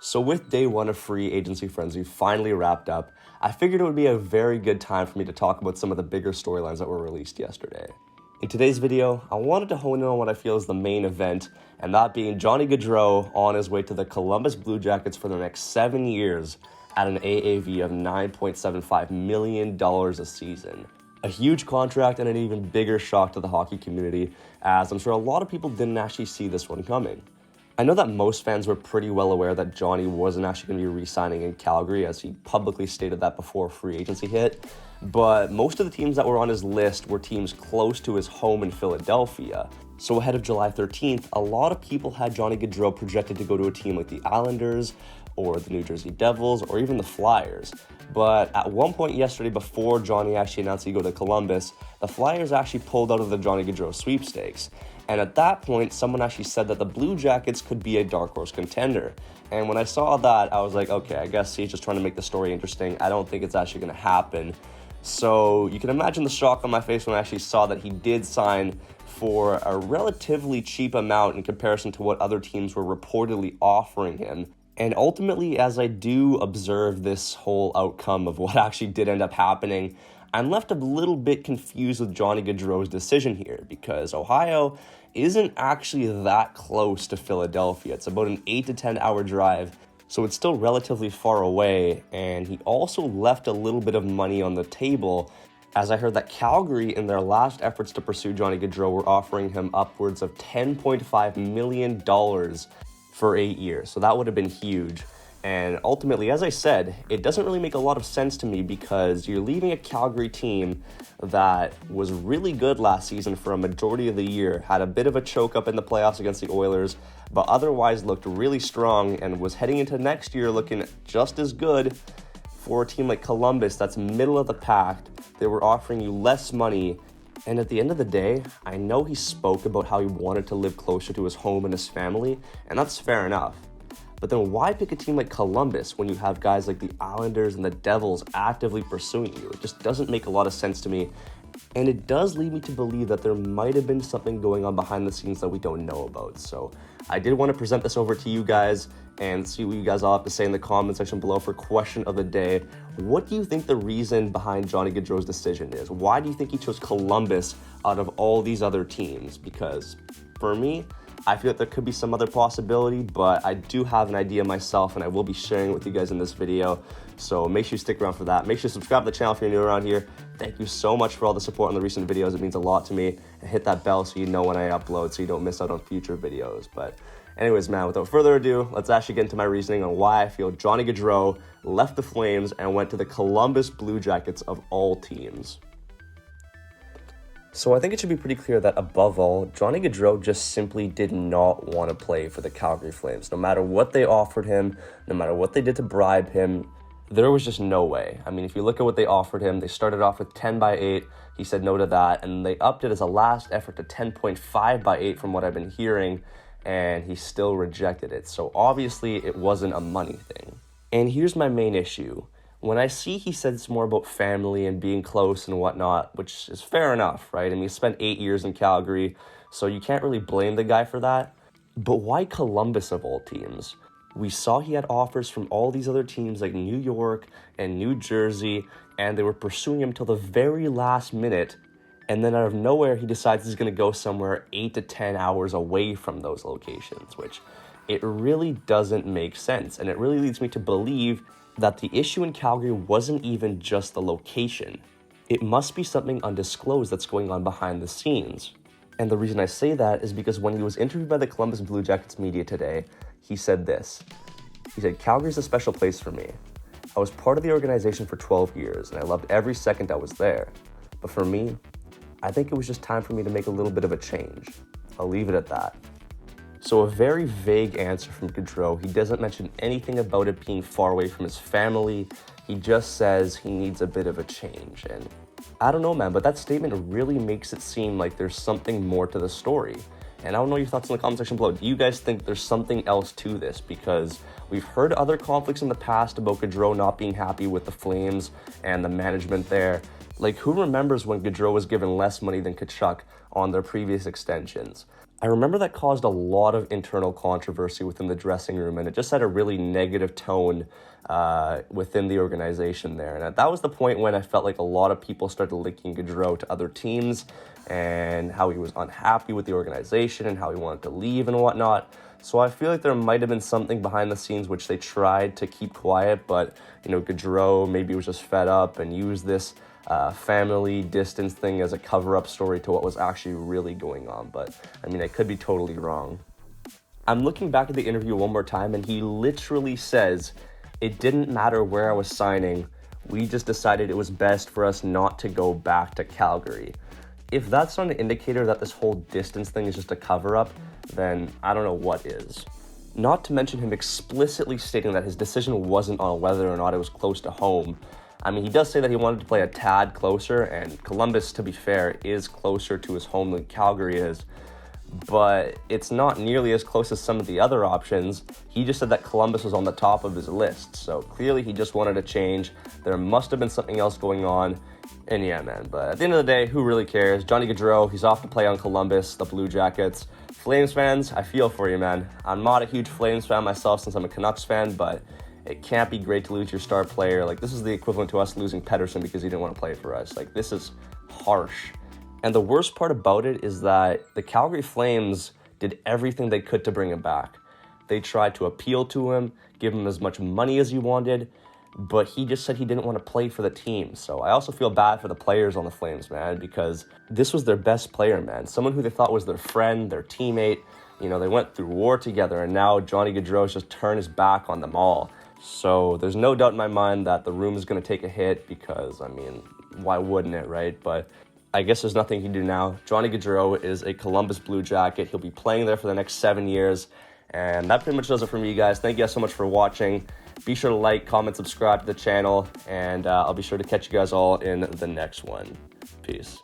So with day one of free agency frenzy finally wrapped up, I figured it would be a very good time for me to talk about some of the bigger storylines that were released yesterday. In today's video, I wanted to hone in on what I feel is the main event, and that being Johnny Gaudreau on his way to the Columbus Blue Jackets for the next 7 years at an AAV of $9.75 million a season. A huge contract and an even bigger shock to the hockey community, as I'm sure a lot of people didn't actually see this one coming. I know that most fans were pretty well aware that Johnny wasn't actually going to be re-signing in Calgary, as he publicly stated that before free agency hit, but most of the teams that were on his list were teams close to his home in Philadelphia. So ahead of July 13th, a lot of people had Johnny Gaudreau projected to go to a team like the Islanders, or the New Jersey Devils, or even the Flyers. But at one point yesterday, before Johnny actually announced he'd go to Columbus, the Flyers actually pulled out of the Johnny Gaudreau sweepstakes. And at that point, someone actually said that the Blue Jackets could be a dark horse contender. And when I saw that, I was like, okay, I guess he's just trying to make the story interesting. I don't think it's actually going to happen. So you can imagine the shock on my face when I actually saw that he did sign for a relatively cheap amount in comparison to what other teams were reportedly offering him. And ultimately, as I do observe this whole outcome of what actually did end up happening, I'm left a little bit confused with Johnny Gaudreau's decision here, because Ohio isn't actually that close to Philadelphia. It's about an 8 to 10 hour drive, so it's still relatively far away, and he also left a little bit of money on the table, as I heard that Calgary, in their last efforts to pursue Johnny Gaudreau, were offering him upwards of $10.5 million for 8 years, so that would have been huge. And ultimately, as I said, it doesn't really make a lot of sense to me, because you're leaving a Calgary team that was really good last season for a majority of the year, had a bit of a choke up in the playoffs against the Oilers, but otherwise looked really strong and was heading into next year looking just as good. For a team like Columbus that's middle of the pack, they were offering you less money. And at the end of the day, I know he spoke about how he wanted to live closer to his home and his family, and that's fair enough. But then why pick a team like Columbus when you have guys like the Islanders and the Devils actively pursuing you? It just doesn't make a lot of sense to me. And it does lead me to believe that there might have been something going on behind the scenes that we don't know about. So I did want to present this over to you guys and see what you guys all have to say in the comment section below for question of the day. What do you think the reason behind Johnny Gaudreau's decision is? Why do you think he chose Columbus out of all these other teams? Because for me, I feel that there could be some other possibility, but I do have an idea myself, and I will be sharing it with you guys in this video. So make sure you stick around for that. Make sure you subscribe to the channel if you're new around here. Thank you so much for all the support on the recent videos. It means a lot to me. And hit that bell so you know when I upload, so you don't miss out on future videos. But anyways, man, without further ado, let's actually get into my reasoning on why I feel Johnny Gaudreau left the Flames and went to the Columbus Blue Jackets of all teams. So I think it should be pretty clear that above all, Johnny Gaudreau just simply did not want to play for the Calgary Flames. No matter what they offered him, no matter what they did to bribe him, there was just no way. I mean, if you look at what they offered him, they started off with 10x8. He said no to that, and they upped it as a last effort to 10.5x8 from what I've been hearing, and he still rejected it. So obviously it wasn't a money thing. And here's my main issue. When I see he said it's more about family and being close and whatnot, which is fair enough, right? I mean, he spent 8 years in Calgary, so you can't really blame the guy for that. But why Columbus of all teams? We saw he had offers from all these other teams like New York and New Jersey, and they were pursuing him till the very last minute. And then out of nowhere, he decides he's going to go somewhere 8 to 10 hours away from those locations, which it really doesn't make sense. And it really leads me to believe that the issue in Calgary wasn't even just the location. It must be something undisclosed that's going on behind the scenes. And the reason I say that is because when he was interviewed by the Columbus Blue Jackets media today, he said this. He said, "Calgary's a special place for me. I was part of the organization for 12 years, and I loved every second I was there. But for me, I think it was just time for me to make a little bit of a change. I'll leave it at that." So a very vague answer from Gaudreau. He doesn't mention anything about it being far away from his family. He just says he needs a bit of a change. And I don't know, man, but that statement really makes it seem like there's something more to the story. And I don't know your thoughts in the comment section below. Do you guys think there's something else to this? Because we've heard other conflicts in the past about Gaudreau not being happy with the Flames and the management there. Like, who remembers when Gaudreau was given less money than Tkachuk on their previous extensions? I remember that caused a lot of internal controversy within the dressing room, and it just had a really negative tone within the organization there. And that was the point when I felt like a lot of people started linking Gaudreau to other teams and how he was unhappy with the organization and how he wanted to leave and whatnot. So I feel like there might have been something behind the scenes which they tried to keep quiet, but, Gaudreau maybe was just fed up and used this family distance thing as a cover-up story to what was actually really going on. But, I could be totally wrong. I'm looking back at the interview one more time, and he literally says, "It didn't matter where I was signing. We just decided it was best for us not to go back to Calgary." If that's not an indicator that this whole distance thing is just a cover-up, then I don't know what is. Not to mention him explicitly stating that his decision wasn't on whether or not it was close to home. He does say that he wanted to play a tad closer, and Columbus, to be fair, is closer to his home than Calgary is, but it's not nearly as close as some of the other options. He just said that Columbus was on the top of his list, so clearly he just wanted to change. There must have been something else going on, and yeah, man, but at the end of the day, who really cares? Johnny Gaudreau, he's off to play on Columbus, the Blue Jackets. Flames fans, I feel for you, man. I'm not a huge Flames fan myself since I'm a Canucks fan, but it can't be great to lose your star player. This is the equivalent to us losing Pettersson because he didn't want to play for us. This is harsh. And the worst part about it is that the Calgary Flames did everything they could to bring him back. They tried to appeal to him, give him as much money as he wanted, but he just said he didn't want to play for the team. So I also feel bad for the players on the Flames, man, because this was their best player, man. Someone who they thought was their friend, their teammate. They went through war together, and now Johnny Gaudreau just turned his back on them all. So there's no doubt in my mind that the room is going to take a hit because, why wouldn't it, right? But I guess there's nothing he can do now. Johnny Gaudreau is a Columbus Blue Jacket. He'll be playing there for the next 7 years. And that pretty much does it for me, guys. Thank you guys so much for watching. Be sure to like, comment, subscribe to the channel, and I'll be sure to catch you guys all in the next one. Peace.